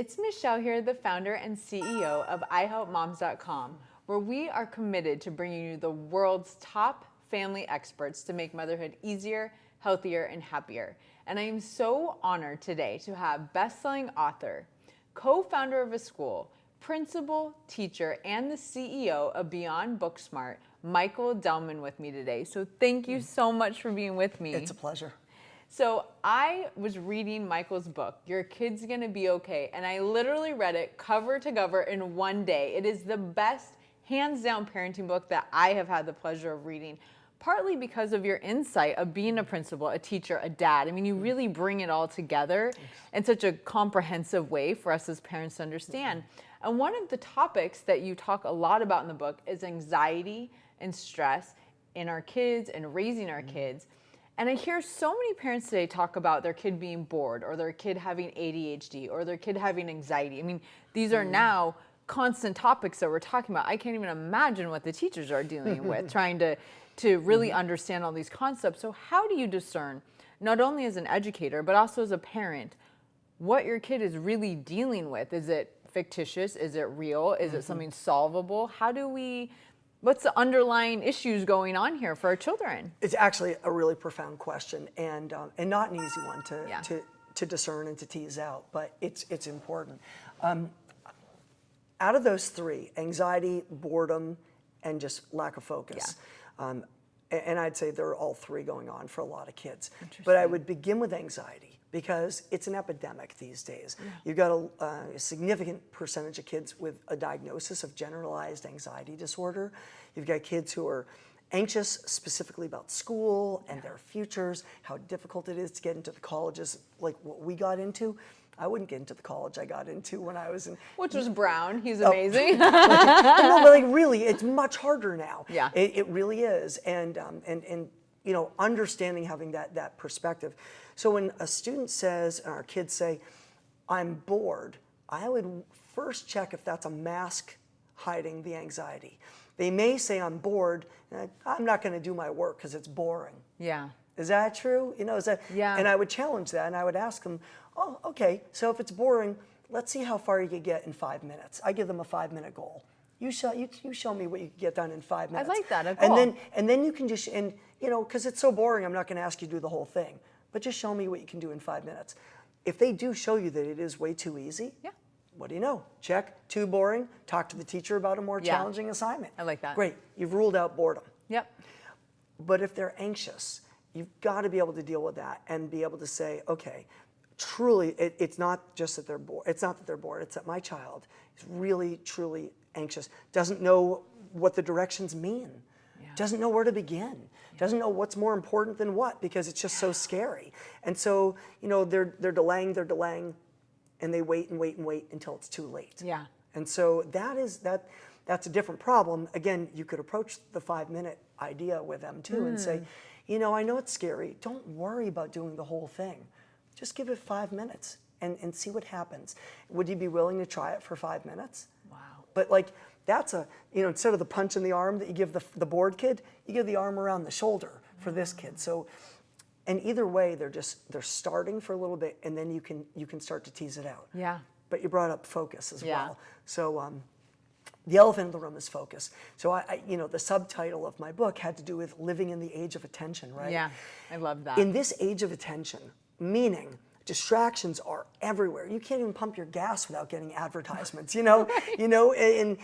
It's Michelle here, the founder and CEO of ihelpmoms.com, where we are committed to bringing you the world's top family experts to make motherhood easier, healthier, and happier. And I am so honored today to have best-selling author, co-founder of a school, principal, teacher, and the CEO of Beyond Booksmart, Michael Delman, with me today. So thank you so much for being with me. It's a pleasure. So I was reading Michael's book, Your Kid's Gonna Be Okay, and I literally read it cover to cover in one day. It is the best, hands down, parenting book that I have had the pleasure of reading, partly because of your insight of being a principal, a teacher, a dad. I mean, you really bring it all together in such a comprehensive way for us as parents to understand. And one of the topics that you talk a lot about in the book is anxiety and stress in our kids and raising our kids. And I hear so many parents today talk about their kid being bored, or their kid having ADHD, or their kid having anxiety. I mean, these are now constant topics that we're talking about. I can't even imagine what the teachers are dealing with, trying to really understand all these concepts. So how do you discern, not only as an educator, but also as a parent, what your kid is really dealing with? Is it fictitious? Is it real? Is it something solvable? What's the underlying issues going on here for our children? It's actually a really profound question, and not an easy one to discern and to tease out, but it's important. Out of those three, anxiety, boredom, and just lack of focus, and I'd say there are all three going on for a lot of kids. But I would begin with anxiety, because it's an epidemic these days. You've got a significant percentage of kids with a diagnosis of generalized anxiety disorder. You've got kids who are anxious specifically about school and their futures, how difficult it is to get into the colleges like what we got into. I wouldn't get into the college I got into when I was in... Which was Brown. He's amazing. No, but like really, it's much harder now. Yeah. It really is. And you know, understanding, having that perspective. So when a student says, and our kids say, I'm bored, I would first check if that's a mask hiding the anxiety. They may say, I'm bored, and I'm not going to do my work because it's boring. Yeah. Is that true? You know, is that? Yeah. And I would challenge that, and I would ask them, oh, okay, so if it's boring, let's see how far you can get in 5 minutes. I give them a 5-minute goal. You show me what you can get done in 5 minutes. I like that. A goal. And then you can just, and you know, because it's so boring, I'm not going to ask you to do the whole thing. But just show me what you can do in 5 minutes. If they do show you that it is way too easy, what do you know? Check, too boring, talk to the teacher about a more challenging assignment. I like that. Great, you've ruled out boredom. Yep. But if they're anxious, you've got to be able to deal with that and be able to say, okay, truly, it's not just that they're bored. It's not that they're bored, it's that my child is really, truly anxious, doesn't know what the directions mean, doesn't know where to begin, doesn't know what's more important than what, because it's just so scary. And so, you know, they're delaying, and they wait and wait and wait until it's too late. Yeah. And so that's a different problem. Again, you could approach the 5-minute idea with them too and say, you know, I know it's scary. Don't worry about doing the whole thing. Just give it 5 minutes and see what happens. Would you be willing to try it for 5 minutes? Wow. But like, that's you know, instead of the punch in the arm that you give the bored kid, you give the arm around the shoulder for this kid. So, and either way, they're starting for a little bit, and then you can start to tease it out. Yeah. But you brought up focus as well. So the elephant in the room is focus. So I you know, the subtitle of my book had to do with living in the age of attention, right? Yeah, I love that. In this age of attention, meaning distractions are everywhere. You can't even pump your gas without getting advertisements, you know, you know, and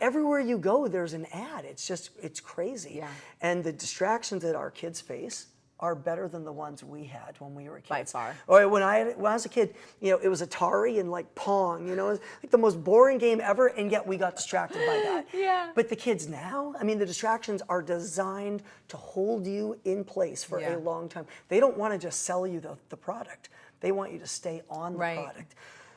everywhere you go, there's an ad. It's crazy. Yeah. And the distractions that our kids face are better than the ones we had when we were kids. By far. Or when I was a kid, you know, it was Atari and like Pong, you know, it was like the most boring game ever, and yet we got distracted by that. Yeah. But the kids now, I mean, the distractions are designed to hold you in place for a long time. They don't want to just sell you the product. They want you to stay on the product.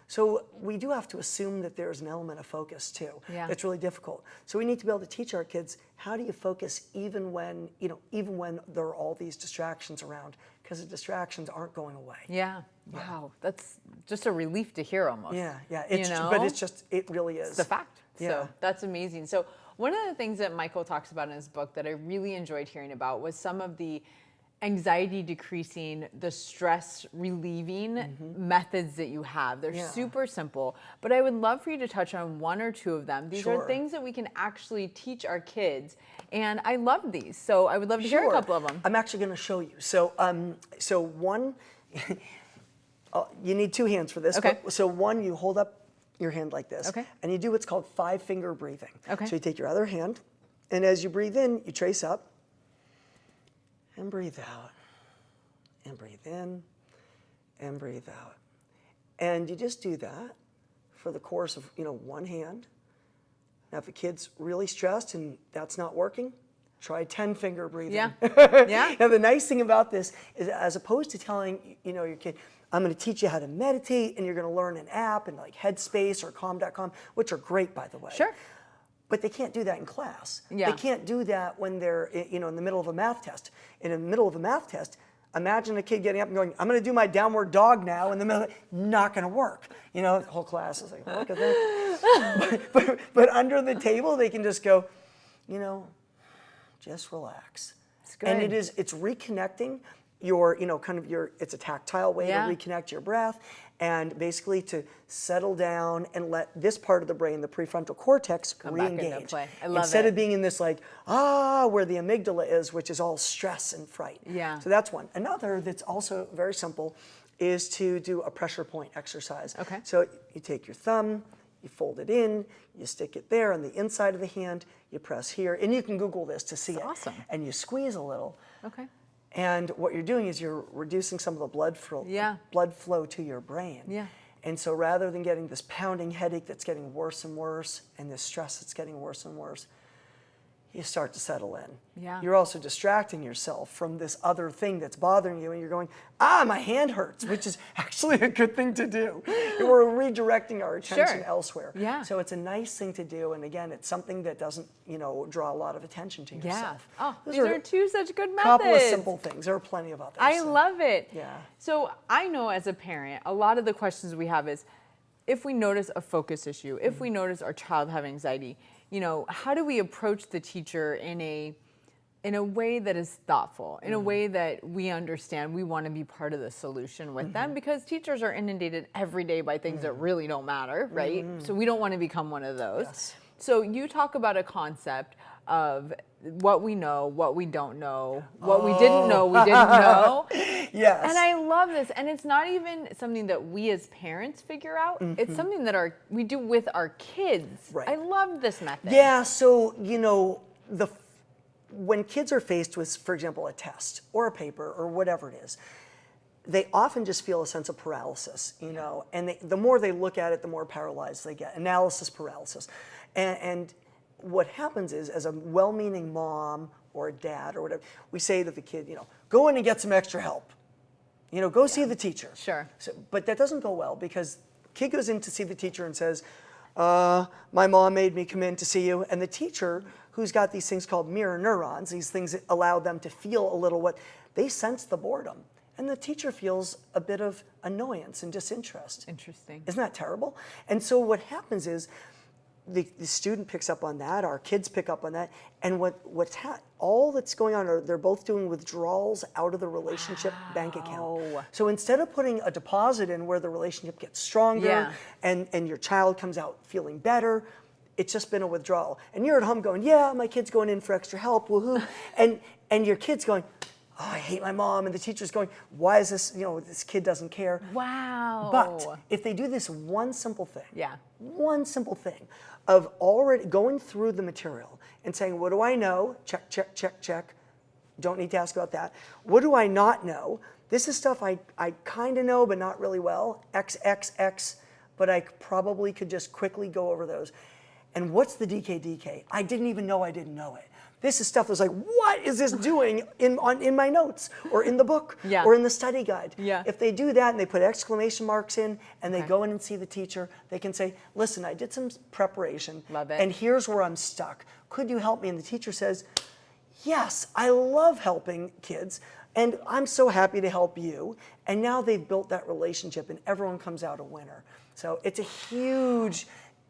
So we do have to assume that there's an element of focus too. Yeah. It's really difficult. So we need to be able to teach our kids, how do you focus even when, you know, even when there are all these distractions around, because the distractions aren't going away. Yeah. Wow. That's just a relief to hear almost. Yeah. It's, you know? but it's just, it really is. It's a fact. Yeah. So that's amazing. So one of the things that Michael talks about in his book that I really enjoyed hearing about was some of the anxiety decreasing, the stress relieving methods that you have. They're super simple, but I would love for you to touch on one or two of them. These are things that we can actually teach our kids, and I love these. So I would love to hear a couple of them. I'm actually going to show you. So, so one, you need two hands for this. Okay. So one, you hold up your hand like this, and you do what's called 5-finger breathing. Okay. So you take your other hand, and as you breathe in, you trace up, and breathe out, and breathe in, and breathe out. And you just do that for the course of, one hand. Now, if a kid's really stressed and that's not working, try 10-finger breathing. Yeah. Yeah. Now, the nice thing about this is, as opposed to telling, your kid, I'm going to teach you how to meditate, and you're going to learn an app and like Headspace or Calm.com, which are great, by the way. Sure. But they can't do that in class. Yeah. They can't do that when they're, in the middle of a math test. In the middle of a math test, imagine a kid getting up and going, I'm going to do my downward dog now in the middle. Not going to work. The whole class is like, look at that. but under the table, they can just go, just relax. It's good. And it's reconnecting your, it's a tactile way to reconnect your breath, and basically to settle down and let this part of the brain, the prefrontal cortex, re-engage. Back into play. I love Instead it. of being in this where the amygdala is, which is all stress and fright. Yeah. So that's one. Another that's also very simple is to do a pressure point exercise. Okay. So you take your thumb, you fold it in, you stick it there on the inside of the hand, you press here, and you can Google this to see it. Awesome. And you squeeze a little. Okay. And what you're doing is you're reducing some of the blood flow to your brain. Yeah. And so rather than getting this pounding headache that's getting worse and worse, and this stress that's getting worse and worse, you start to settle in. Yeah. You're also distracting yourself from this other thing that's bothering you, and you're going, my hand hurts, which is actually a good thing to do. We're redirecting our attention elsewhere. Yeah. So it's a nice thing to do, and again, it's something that doesn't, draw a lot of attention to yourself. Oh, these are two such good methods. A couple of simple things. There are plenty of others. I love it. Yeah. So I know as a parent, a lot of the questions we have is, if we notice a focus issue, if we notice our child have anxiety, how do we approach the teacher in a way that is thoughtful, in a way that we understand we want to be part of the solution with them, because teachers are inundated every day by things that really don't matter, right? So we don't want to become one of those. Yes. So you talk about a concept of what we know, what we don't know, what we didn't know, we didn't know. Yes. And I love this. And it's not even something that we as parents figure out. It's something that we do with our kids. Right. I love this method. Yeah, so, when kids are faced with, for example, a test or a paper or whatever it is, they often just feel a sense of paralysis, and the more they look at it, the more paralyzed they get. Analysis paralysis. And what happens is, as a well-meaning mom or a dad or whatever, we say to the kid, go in and get some extra help. Go see the teacher. Sure. So, but that doesn't go well, because kid goes in to see the teacher and says, my mom made me come in to see you. And the teacher, who's got these things called mirror neurons, these things that allow them to feel a little they sense the boredom. And the teacher feels a bit of annoyance and disinterest. Interesting. Isn't that terrible? And so what happens is, the student picks up on that, our kids pick up on that, and all that's going on are they're both doing withdrawals out of the relationship bank account. So instead of putting a deposit in where the relationship gets stronger and your child comes out feeling better, it's just been a withdrawal. And you're at home going, yeah, my kid's going in for extra help, woohoo. and your kid's going, I hate my mom, and the teacher's going, why is this, this kid doesn't care. Wow. But if they do this one simple thing of already going through the material and saying, what do I know? Check, check, check, check. Don't need to ask about that. What do I not know? This is stuff I kind of know, but not really well. X, X, X, but I probably could just quickly go over those. And what's the DK? I didn't even know I didn't know it. This is stuff that's like, what is this doing in my notes or in the book or in the study guide? Yeah. If they do that and they put exclamation marks in and they go in and see the teacher, they can say, listen, I did some preparation. Love it. And here's where I'm stuck. Could you help me? And the teacher says, yes, I love helping kids. And I'm so happy to help you. And now they've built that relationship and everyone comes out a winner. So it's a huge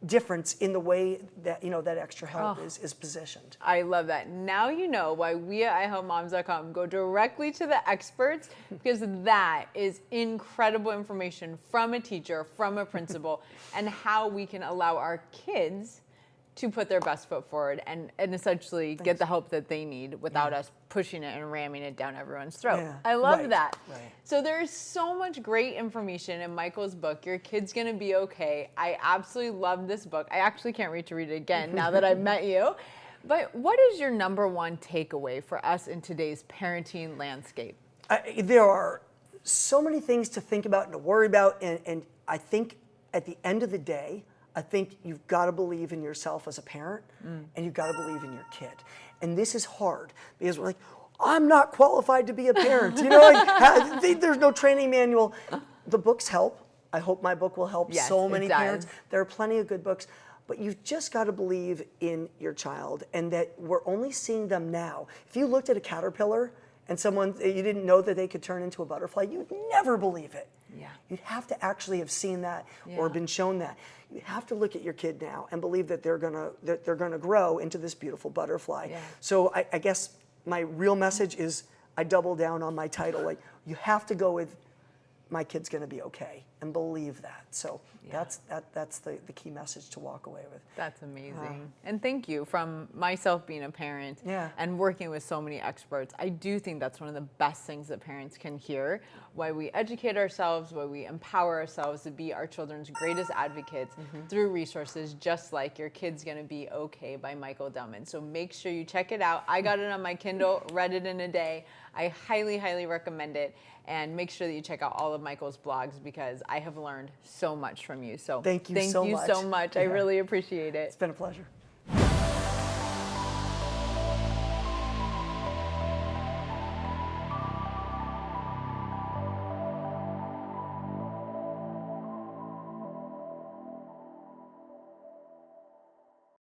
difference in the way that, that extra help is positioned. I love that. Now you know why we at ihelpmoms.com go directly to the experts, because that is incredible information from a teacher, from a principal, and how we can allow our kids to put their best foot forward and essentially get the help that they need without us pushing it and ramming it down everyone's throat. Yeah. I love Right. that. Right. So there's so much great information in Michael's book, Your Kid's Gonna Be Okay. I absolutely love this book. I actually can't wait to read it again now that I've met you. But what is your number one takeaway for us in today's parenting landscape? There are so many things to think about and to worry about, and I think at the end of the day, I think you've got to believe in yourself as a parent, and you've got to believe in your kid. And this is hard because we're like, I'm not qualified to be a parent. There's no training manual. The books help. I hope my book will help so many parents. There are plenty of good books, but you've just got to believe in your child, and that we're only seeing them now. If you looked at a caterpillar and you didn't know that they could turn into a butterfly, you'd never believe it. Yeah. You'd have to actually have seen that or been shown that. You have to look at your kid now and believe that they're gonna grow into this beautiful butterfly. Yeah. So I guess my real message is I double down on my title. Like, you have to go with my kid's gonna be okay and believe that. So that's the key message to walk away with. That's amazing. And thank you. From myself being a parent and working with so many experts, I do think that's one of the best things that parents can hear. Why we educate ourselves, why we empower ourselves to be our children's greatest advocates through resources just like Your Kid's Gonna Be Okay by Michael Delman. So make sure you check it out. I got it on my Kindle, read it in a day. I highly, highly recommend it. And make sure that you check out all of Michael's blogs, because I have learned so much from you. So thank you so much. I really appreciate it. It's been a pleasure.